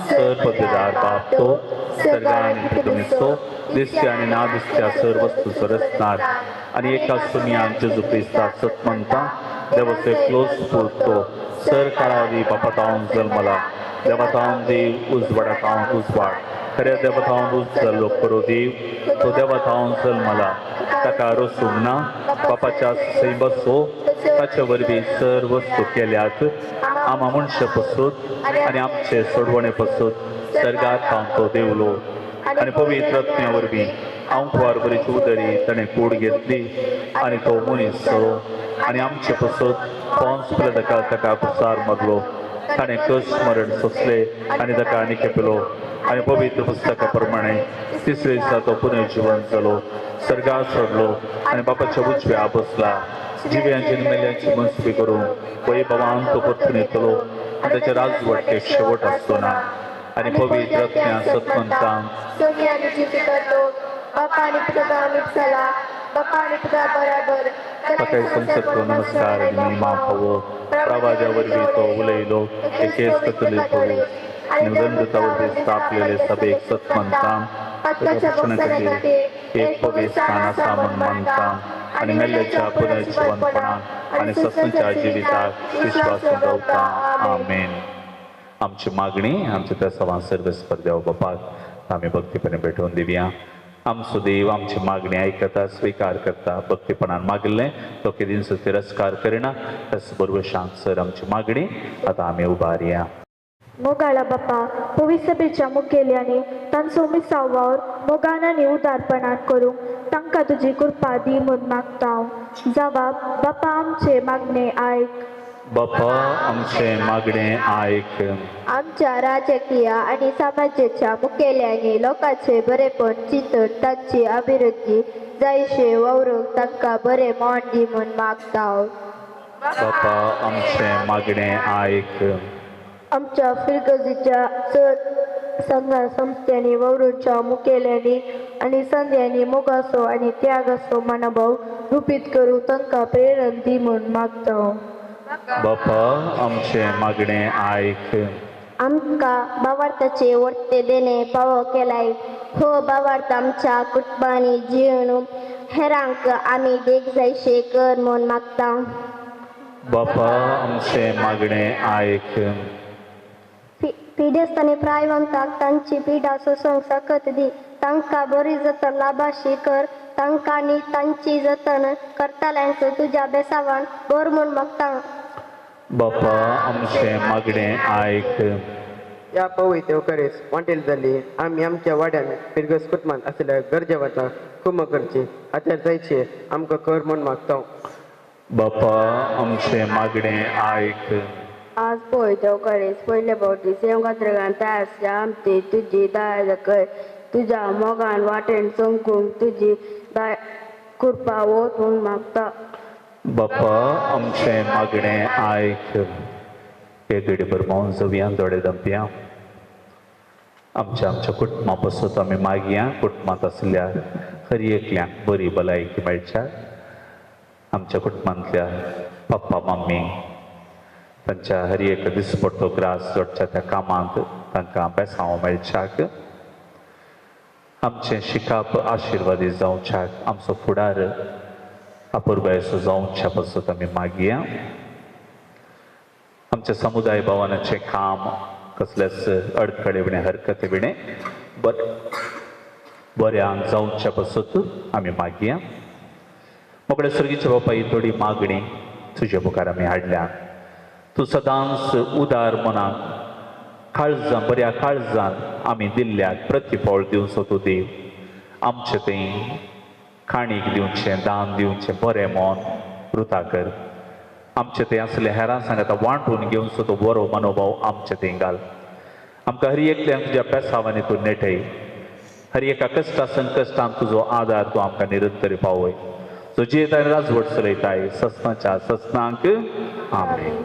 सर्वपदवीदार बाप तो, सर्गा आनी पृथ्वीचो दिसत्या आनी ना दिसत्या सर्व वस्तूचो रचणार. आनी एकाच सुमयान जेजू क्रिस्ताक सत म्हणटा, देवाचो एकलोच पूत तो, सर काळावी बापातावन जल्मला, देवातावन देव उजवाडातावन उजवाड, खऱ्या देवातावन उज जाल्लो करो देव, तो देवातावन जल्मला, ताका रसूंक ना, बापाच्या सई बसो, ताचे वरवीं सर्व वस्तू केल्यात. आमा मनशां पासून आनी आमचे सोडवणे पासून सर्गात हांव तो देवलो. आनी पवित्र आत्म्या वरवीं आंकवार बरीच उदरी ताणें कूड घेतली आनी तो मनीस जालो. आनी आमचे पासून पोंस प्रेदकाल ताका कुसार मारलो. ताणें कस मरण सोंसले आनी ताका आनी केपलो. आनी पवित्र पुस्तका प्रमाणे तिसरे दिसा तो पुनर्जीवन जालो, सर्गात सोडलो आनी बापाच्या उजव्या बसला. जिव्यांची आनी मेल्यांची मनसुबी करून वैभवान तो परतून येतलो आनी ताच्या राजवटेक शेवट आसचो ना. आनी पवित्र आत्म्या सत म्हणटा, सोनियाने जिंकता तो बापा आणि पिता मिक्सला बापा आणि पिता बराबर ताकाय संसर्ग नमस्कार आनी महिमा फावो. प्रवाजा वरवीं तो उलयलो, एकेच कतले पळो आनी गंधता वरवीं स्थापलेले सभेक सत म्हणटा, रक्षण खातीर एक पवित्र स्थान आसा म्हूण मानता. आनी मेल्ल्याच्या पुनर्जीवनपणाक आनी सत्तूच्या जिविताक विश्वास दवरता. आमेन. आमची मागणी आमच्या त्या सवां सर्व स्पर्धा बापाक आमी भक्तीपणे भेटोवन दिवया. आमचो देव आमची मागणी आयकता, स्विकार करता. भक्तीपणान मागिल्लें तो केदींच तिरस्कार करिना. त्याच बरोबर शांत सर आमची मागणी आतां आमी उबारया. मोगाळा बाप्पा पविसभेच्या मुखेल्याने तांचो मिसाव वावर मोगानांनी उदारपणान करूंक तांकां तुजी कृपा दी म्हूण मागता हांव. जबाब बाप्पा आमचे मागणे आयक. बाप्पा आमचे मागणे आयक. आमच्या राजकीय आणि समाजाच्या मुखेल्यांनी लोकांचे बरेपण चिंतून तांची अभिवृद्धी जायशे वावरूंक तांकां बरे मोड दी म्हूण मागता हांव. बाप्पा आमचे मागणे आयक. आमच्या फिरगजीच्या संघ संस्थांनी वावरूच्या मुखेल्यांनी आणि संध्यांनी मोगासो आणि त्यागासो मनोभाव रुपीत करूं तांकां प्रेरण दी म्हूण मागता हांव. बाप्पा आमचे मागणे आयक. आमकां भावार्थाचे वर्ते देणे फावो केलाय. हो भावार्थ आमच्या कुटुंबांनी जिणून हेरांक आमी देख जायशे कर म्हूण मागता. बाप्पा आमचे मागणे आयक. पिडेस्तांनी प्रायवंताक तांची पिडा सोसूंक सकत दी. तांकां बरी जतन लाभाशी कर. तांकां आनी तांची जतन करताल्यांचो तुज्या बेसावान बर म्हूण मागता. बाप्पा आमचे मागणे आयक. या पवित्र येवकारीस वांटेल जाली आमी आमच्या वाड्यान फिरगस कुटुंबांत आसलेल्या गरजेवतां कुम करची आचार जायचे आमकां कर म्हूण मागता. बाप्पा आमचे मागणे आयक. आज पळय येवकारीस पयले फावटी सेवकात्रगान तयार आमची तुजी दया दाखय. तुज्या मोगान वाटेन चमकूंक तुजी कृपा वोत म्हूण मागता. बाप्पा आमचे मागणे आयक. हे घडीभर मौन जावया, दोळे धांपया. आमच्या कुटुंबा पासून आमी मागया. कुटुंबांत आसल्या हर एकल्यांक बरी भलायकी मेळच्या. आमच्या कुटुंबांतल्या पप्पा मम्मी तांच्या हर एक दिसपट्टो ग्रास जोडच्या त्या कामांत तांकां बेसांव मेळच्याक. आमचें शिकाप आशिर्वादी जावच्याक. आमचो फुडार अपुरबायेचो जावच्या पासून आमी मागया. आमच्या समुदाय भवनाचें काम कसल्याच अडखळे विणे हरकते विणे बऱ्यान जावच्या पासत आम्ही मागया. मोकळ्या सर्गीच्या बापा ही थोडी मागणी तुझ्या मुखार आमी हाडल्या. तूं सदांच उदार मनाक काळजां बऱ्या काळजान आमी दिल्ल्याक प्रतिफळ दिवचो तूं देव. आमचें तें खाणीक दिवचें दान दिवचें बरें मन वृथा कर. आमचें तें असलें हेरां सांगता वांटून घेवचो तो बरो मनोभाव आमचें तें घाल. आमकां हर एकल्यांक तुज्या पेसावांनी तूं नेटय. हर एका कश्टा संकश्टान तुजो आदार तूं आमकां निरंतर पावय. तुजी ताय राजवट चलयताय सस्नाच्या सस्नांक आमेन.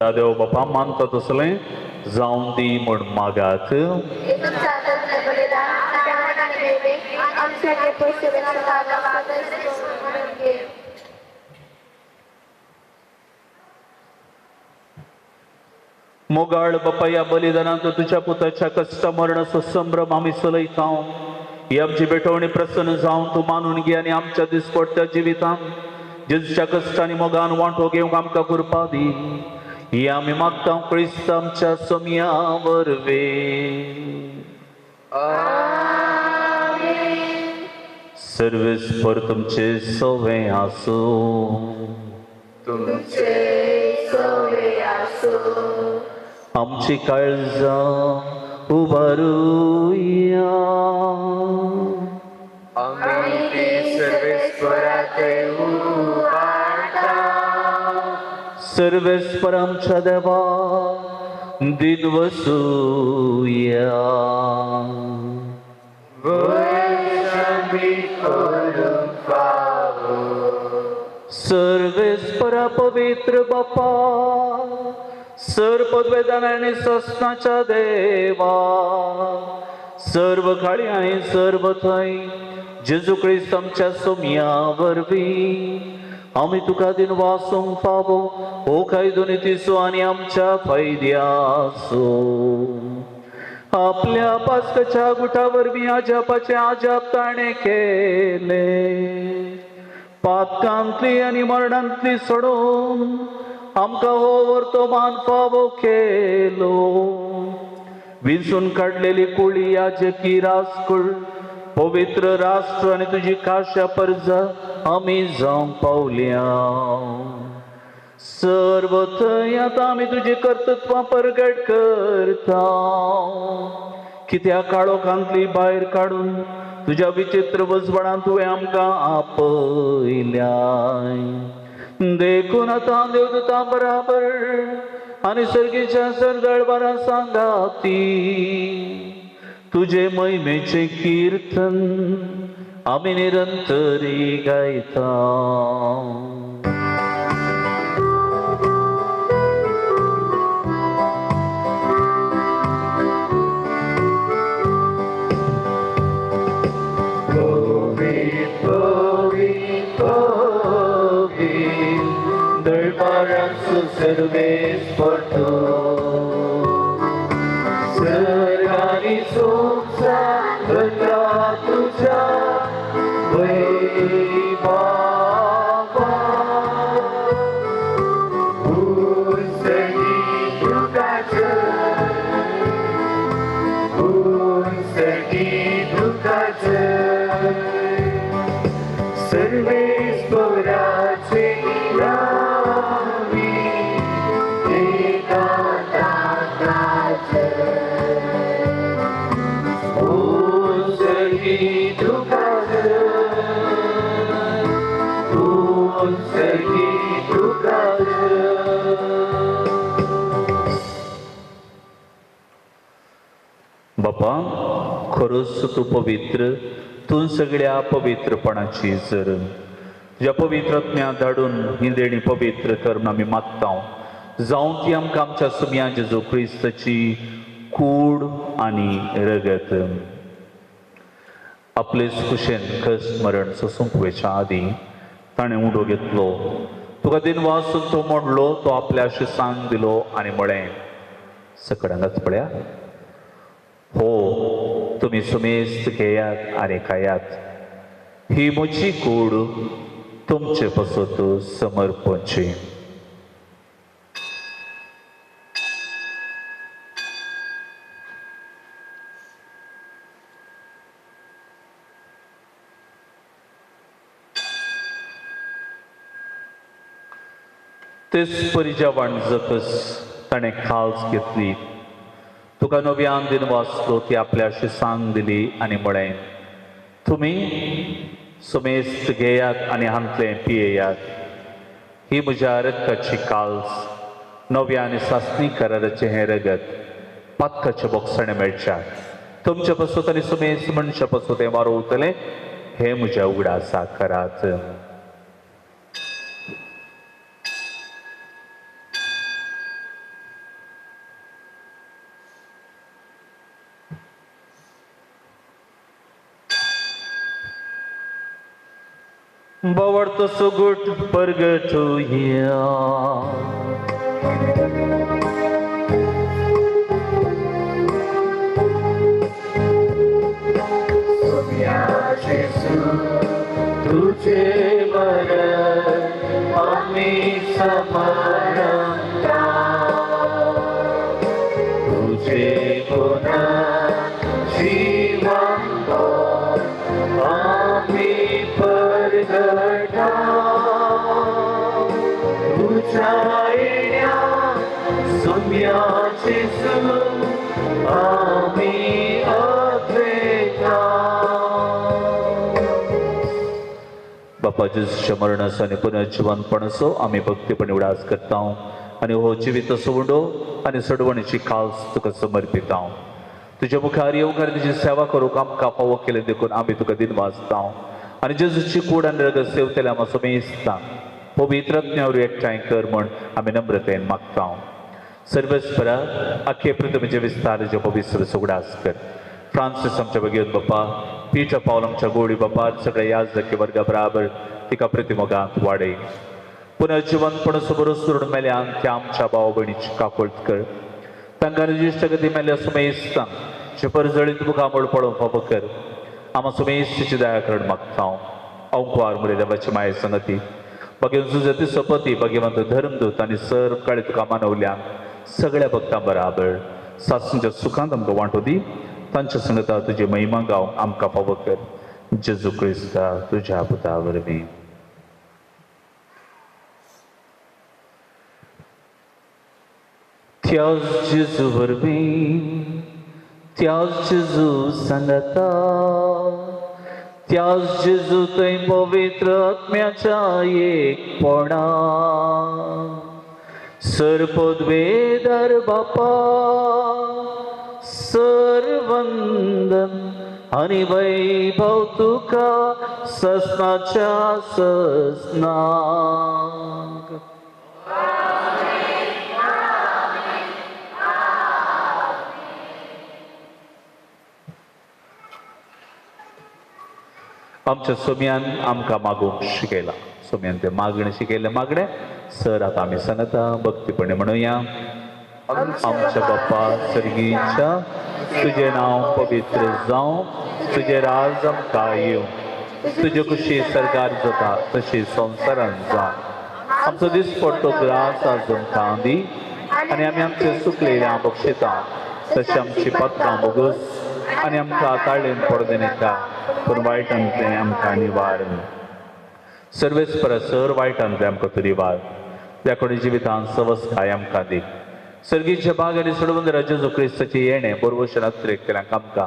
देव बापा मानता तसलें जावन दी म्हण मागात. मोगाळ बापा या बलिदानात तुझ्या पुताच्या कष्ट मरणाचो संभ्रम आम्ही चलयता. ही आमची बेटवणी प्रसन्न जावन तूं मानून घे आनी आमच्या दिसपट्ट्या जिवितांत जेजूच्या कश्टांनी मोगान वांटो घेवंक आमकां कृपा दी. ही आमी मागता क्रिस्त आमच्या सोम्या वरवे. सर्वेस्पर तुमचे सोवे आसूं. आमची काळजां उबारूया. सर्वेस्पर आमच्या देवा दिन वसूया. सर्वेस्परा पवित्र बापा सर पदवेदान आणि सस्नाच्या देवा सर्व काळी आहे सर्व थंय जेजू क्रिस्त आमच्या सोम्या वरवीं आम्ही तुका दिन वासूंक पावो ओ काय दोनी तिसो आनी आमच्या फायद्यासो आपल्या पास्काच्या गुटा वरवीं आजापाचे आजाप ताणे केले पातकांतली आनी मरणांतली सोडून आमकां हो वर्तमान फावो केलो विंचून काडलेली कुळी याजकी राजकुळ पवित्र राष्ट्र आनी तुजी काश्या पर्जा आमी जावंक पावल्या सर्व थंय आतां आमी तुजी कर्तृत्वां परगट करता कित्या काळोखांतली भायर काडून तुज्या विचित्र वजवणां तुवें आमकां आपयल्या देखून आतां देवदूतां बराबर आनी सर्गीच्या सरदळबारां सांगाती तुझे महिमेचे कीर्तन आम्ही निरंतरी गायता दळबारांचो सर्वेस पडतो सरकारी सोमसा गंगा तुझा वैभवा उंचगी दुखाचं सर्वेस पराचे नावी एका दाताचं बापा खरोच तू पवित्र तू सगळ्या पवित्रपणाची जर ज्या पवित्रज्ञा धाडून ही देणी पवित्र करून आमी मागता जावं ती आमकां आमच्या सुम्या जेजू क्रिस्ताची कूड आनी रगत आपले कुशेन कस मरण सोसूंक वेच्या आदी ताणें उडो घेतलो तुका दिन वाचून तो म्हणलो तो आपल्या शिसांक दिलो आनी म्हळें सकडांगाच पळया हो तुम्ही सुमेस्त घेयात आनी खायात ही म्हजी कूड तुमचे पसत समर्पणची तेच परिजा वाणजकस ताणें खास घेतली तुका नव्यान दिन वाचलो ती आपल्या शिसांक दिली आनी म्हळें तुमी सुमेस्त घेयात आनी हांतले पियेयात ही म्हज्या रगताची काल्स नव्या आनी सासणी कराराचें हें रगत पातकाच्या बोगसाणें मेळच्या तुमचे पासून आनी सुमेस्त मनशा पासून तें वारोवतलें हें म्हज्या उगडासा करात बवड़तो सुगुट परगटुया तुझे मरण आम्ही समरता तुझे पुन्हा जीवन आम्ही परगटा तुझ्या येण्या सोम्याचे आम्ही अद्वैता बापा जेजूच्या मरणाचो आनी पुनर्जीवनपणाचो आमी भक्तीपणी उडास करता आनी हो जिवीत सोडो आनी सडवणीची खास तुका समर्पिता तुज्या मुखार येवकार तुजी सेवा करूंक आमकां फावो केलें देखून आमी तुका दिन वाजता आनी जेजूची कूड आनी रगत सेवतले आमचो मेजता पवित्रज्ञावर एकठांय कर म्हण आमी नम्रतेन मागता सर्वेस्परा आख्खे पृथ्वीचे विस्ताराचे पवित्र उगडास कर फ्रांसिस आमच्या बघेन बाप्पा पीटर पावल आमच्या गोडी बाप्पा सगळ्या याजकी वर्गा बराबर तिका प्रतिमोगांत वाडय पुनर्जीवनपण सबरोस सोडून मेल्यान त्या आमच्या भाव भयणीची काकोळट कर तांकां रजिश्ट गती मेल्या सुमेस्तां शिपर जळीत मुखामोड पळोवंक फावो कर आम्हा सुमेस्तीची दया करण मागता अवकार मुरे देवाची माये संगती भगेन सुजती सपती भगवंत धर्मदूत आनी सर काळी तुका मानवल्या सगळ्या भक्तां बराबर सासूंच्या सुखांत आमकां वांटो दी तांच्या संगता तुजी महिमा गाव आमकां फावो कर जेजू क्रिस्ता तुज्या पुता वरवीं त्याच जेजू वरवीं त्याच जेजू सांगता त्याच जेजू थंय पवित्र आत्म्याच्या एकपणा सरपदवेदार बापा सरवंदन आनी वैभव तुका ससनाच्या ससनाक आमच्या सोम्यान आमकां मागूंक शिकयला सोम्यान ते मागणे शिकयले मागणे सर आतां आमी सांगता भक्तीपणे म्हणुया आमच्या बाप्पा सर्गीच्या तुझे नांव पवित्र जावं तुझे राज आमकां येवं तुजे कुशी सरकार जाता तशी संवसारांत जावं आमचो दिसपट्टो ग्रास आज आमकां दी आनी आमी आमचे चुकलेल्या बक्षिता तशी आमची पात्रां बोगस आनी आमकां आताळेन पडदे नाका पूण वायटांतलें आमकां निवार सर्वेस परसर वायटांतलें आमकां तरी वार त्या कोणी जिवितांत सवस काय आमकां दी सर्गीचे भाग आनी सोडवून जेजू क्रिस्ताची येणे बरोवशें अत्रेक केल्यांक आमकां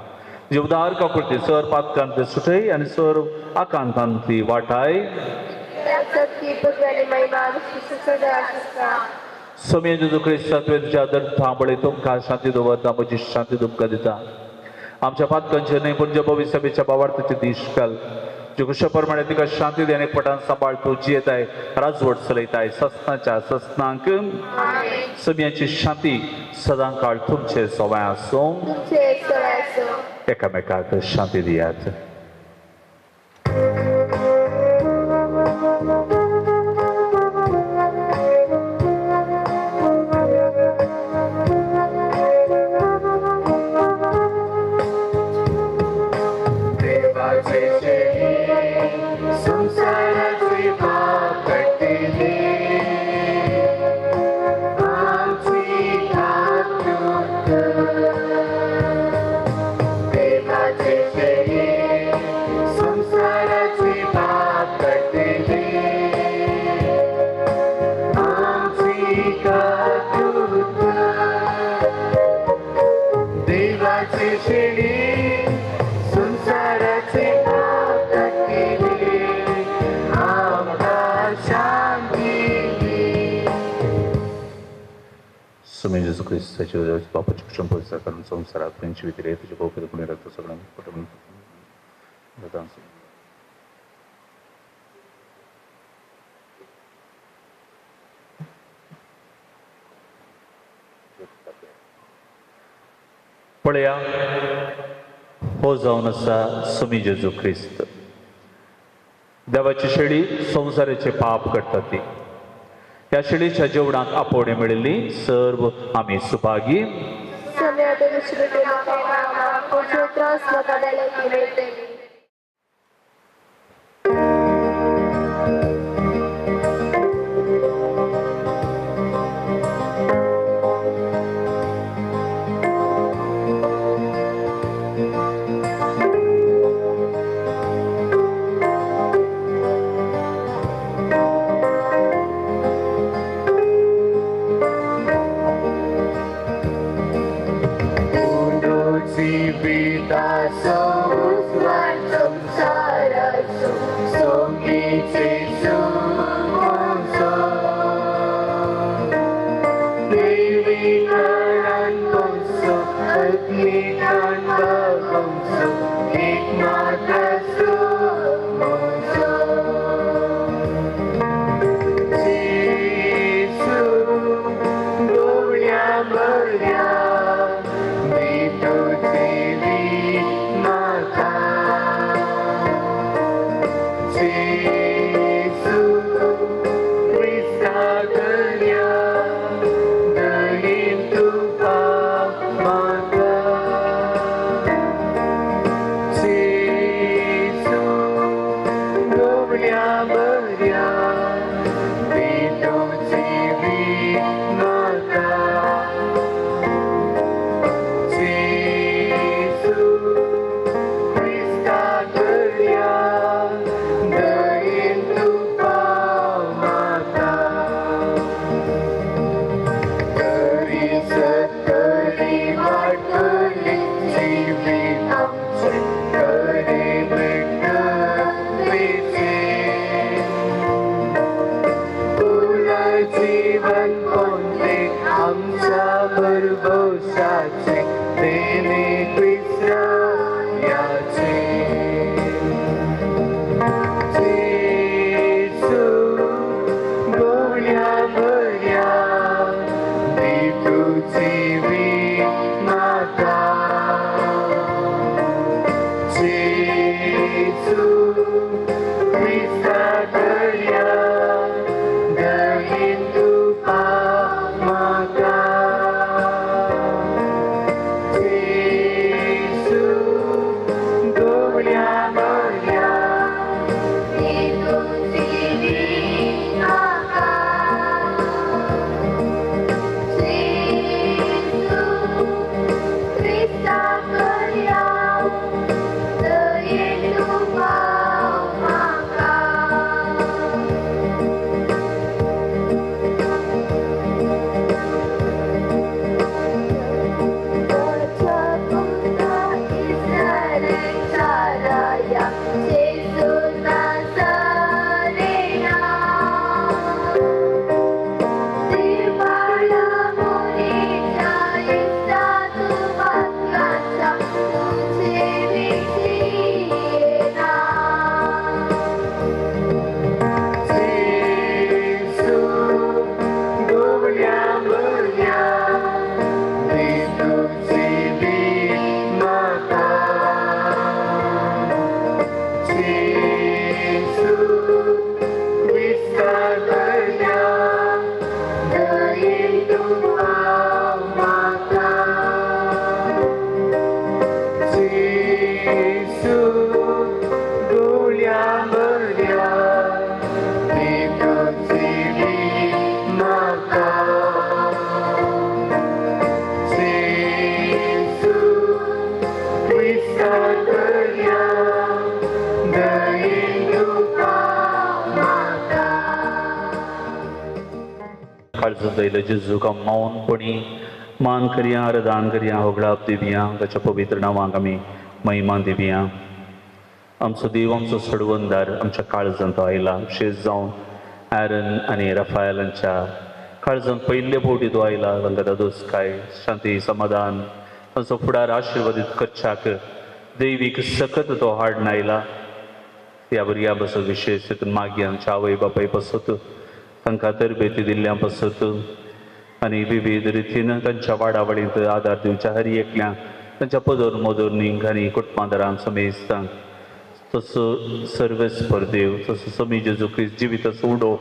जीवदार काकुळटी सर पातकांतली सुटय आनी सर आकांतांतली वाटाय सोम्य जेजू क्रिस्ता तुवें तुज्या दर थांबळी तुमकां शांती दवरता म्हजी शांती तुमकां दिता आमच्या पातकांचे न्हय पूण जे भव्य सभेच्या भावार्थाचे दीश घाल जे कुशा प्रमाणे तिका शांती दी अनेक पटान सांबाळ तूं जियेताय राजवट चलयताय ससनाच्या ससनांक सगळ्यांची शांती सदां काळ तुमचे सवाय आसूं एकामेकाक शांती दियात Sumem Jesus Cristo, Sete Deus, Papa, te puxamos por essa cara, não somos sarados, para a gente vir direito, de boca da comida, da sua grande, para mim, da dança. पळया हो जावन आसा सुमी जेजू ख्रिस्त देवाची शेळी संवसाराचे पाप करता ती ह्या शेळीच्या जेवणाक आपोवणे मेळिल्ली सर्व आमी सुभागी म्हाका जेजू क्रिस्ता करया दयेन तूं पाव म्हाका तरी सतरी वाटली जिवीत आमचें खरें मेळटलें तुला जीवन कोणते आमच्या भरभोशाचे देणे विसरायाचे जेजू गोळ्या भरया दी तुझी वीट म्हाका जेजू क्रिस्ता करया दयेन तूं पाव म्हाका जेजू गोळ्या भरया दी तुझी वीट म्हाका जेजू क्रिस्ता करया दयेन तूं पाव म्हाका दैल जेजू का मौनपणी मान करिया आराधन करिया होगळाप दिवया ताच्या पवित्र नांवाक आमी महिमा दिवया आमचो देव आमचो सडवंदार आमच्या काळजांत आयला शेज जावन ॲरन आनी राफायलांच्या काळजांत पयले फावटी तो आयला तांकां दादोसकाय शांती समाधान तांचो फुडार आशिर्वादीत करच्याक दैवीक सकत तो हाडून आयला ह्या भुरग्यां पासत विशेश हितून मागी आमच्या आवय बापाय पासत तांकां तरबेती दिल्ल्या पासत आनी विविध रितीन तांच्या वाडावडींत आदार दिवच्या हर एकल्याक तांच्या पदर मोदोरणींक आनी कुटुंबादारांक समेजतांक तसो सर्वेस्पर देव तसो समी जेजू क्रिस्त जिविताचो उडो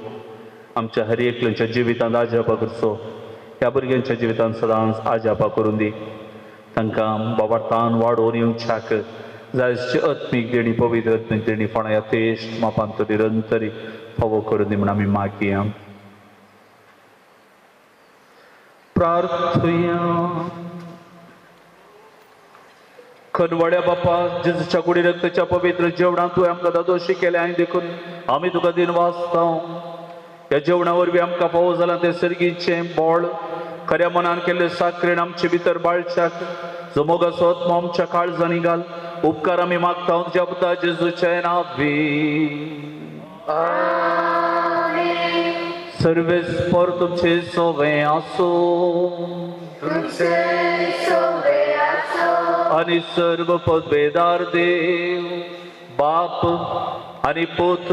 आमच्या हर एकल्यांच्या जिवितांत आजापा करचो ह्या भुरग्यांच्या जिवितांत सदांच आजापा करून दी तांकां बाबार्थान वाडोवन येवच्याक जायची आत्मीक देणी पवित्र आत्मीक देणी फोंड्या यथेश्ट मापांत निरंतरी फावो करून दी म्हण आमी मागया प्रार्थुया खनवड्या बापा जेजूच्या कुडी रक्ताच्या पवित्र जेवणात तुवें आमकां दादोशी केले आनी देखून आमी तुका दिन वाचता ह्या जेवणा वरवीं आमकां फावो जालां तें सर्गीचें बोळ खऱ्या मनान केल्ले साखरेन आमचे भितर बाळच्याक जो मोगाचो आत्मो आमच्या काळजांनी घाल उपकार आमी मागता तुज्या पुता जेजूचे नांवी सर्वेस्पर तुमचे सोवे आसो आनी सर्व पदवेदार देव बाप आनी पूत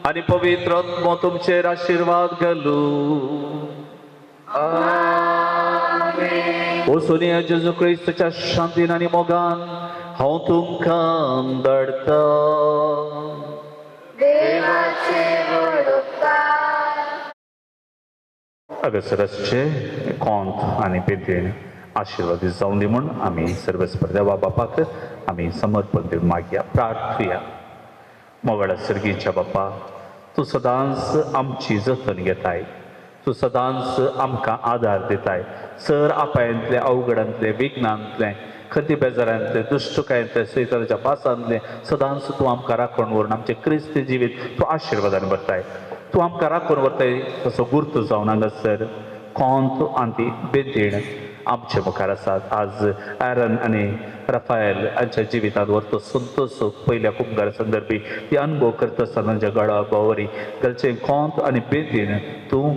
आनी पवित्र आत्मो तुमचेर आशिर्वाद घालू वचून या जेजू क्रिस्ताच्या शांतीन आनी मोगान हांव तुमकां धाडटा अगसरसचे कोंत आनी पेटेन आशिर्वादीत जावन दी म्हूण आमी सर्वेस्पर देवा बापाक आमी समर्पण दिवन मागया प्रार्थुया मोगाळा सर्गीच्या बापा तूं सदांच आमची जतन घेताय तूं सदांच आमकां आदार दिताय. सर आपायांतले अवघडांतले विघ्नांतले खंती बेजारांतले दुश्टकायांतले सैतानाच्या पासांतले सदांच तूं आमकां राखण व्हरून आमचें क्रिस्ती जिवीत तूं आशिर्वादान भरताय. तूं आमकां राखण व्हरताय तसो गुर्तू जावन हांगासर कोंत आनी बेंतीण आमचे मुखार आसात. आज ॲरन आनी राफायल हांच्या जिवितांत व्हरतो संतोष पयल्या कुंभार संदर्भी ती अनुभव करता आसतना ज्या गळा बावरी घालचें कोंत आनी बेंतीण तूं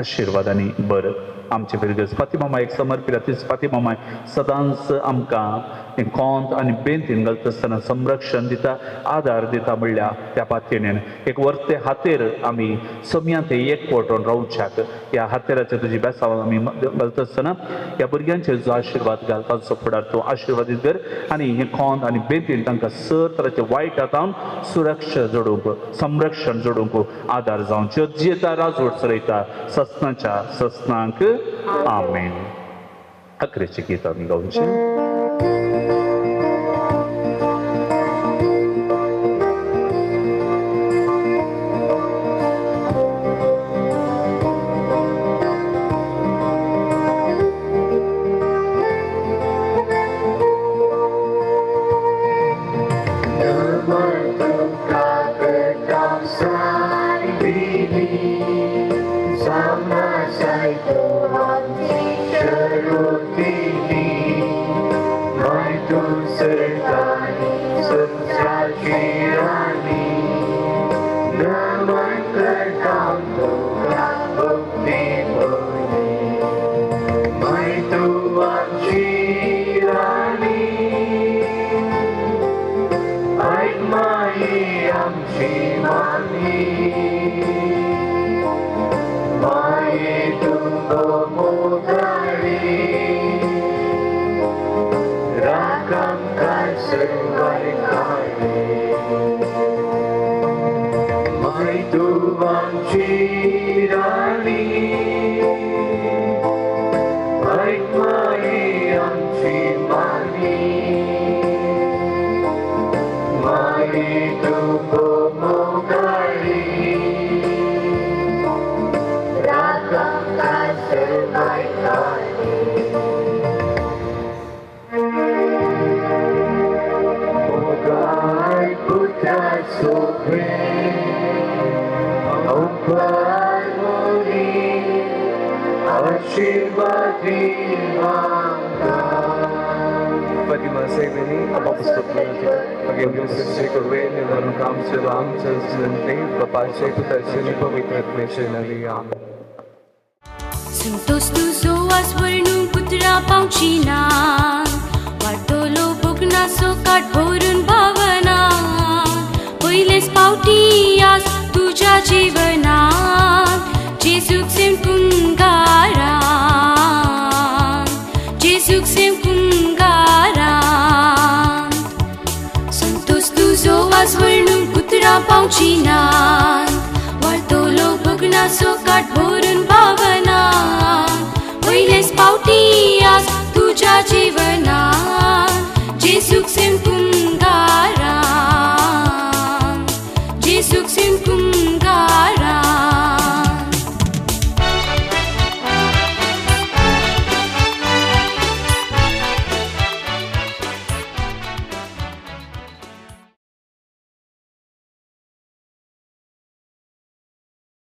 आशिर्वादांनी बर. आमचे भुरगे फाती मामायक समर्पिला तीच फाती मामाय सदांच आमकां कोंत आनी बेंतीन घालता आसतना संरक्षण दिता आदार दिता म्हणल्या त्या पातयेन एक वर्ते हातेर आमी समयांत एकवट रावच्याक ह्या हातेराचे तुजी बेसांव आमी घालता आसतना ह्या भुरग्यांचेर जो आशिर्वाद घाल ताचो फुडार तूं आशिर्वादीत कर आनी हे कोंत आनी बेंतीन तांकां सर तरांचे वायट हातावन सुरक्षा जोडूंक संरक्षण जोडूंक आदार जावन ज्यो जियेता राजवट चलयता सस्नाच्या सस्नांक आमेन. अकरेचें गीत आमी गावचें. Santos tuzo aswarnu putra pauchina Bartolo bugna sokat भरून भावना पहिलेच पावटियास तुझ्या जीवनात जेजूक सेम कुंगारा जेजूक सेम कुंगारा Santos tuzo aswarnu putra pauchina Bartolo bugna sokat भरून